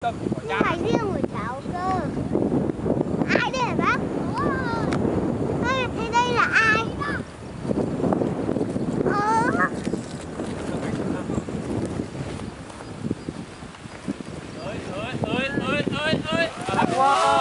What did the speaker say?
tâm của cha. Phải riêng của cháu cơ. Ai đây hả bác? Thế đây là ai? Wow.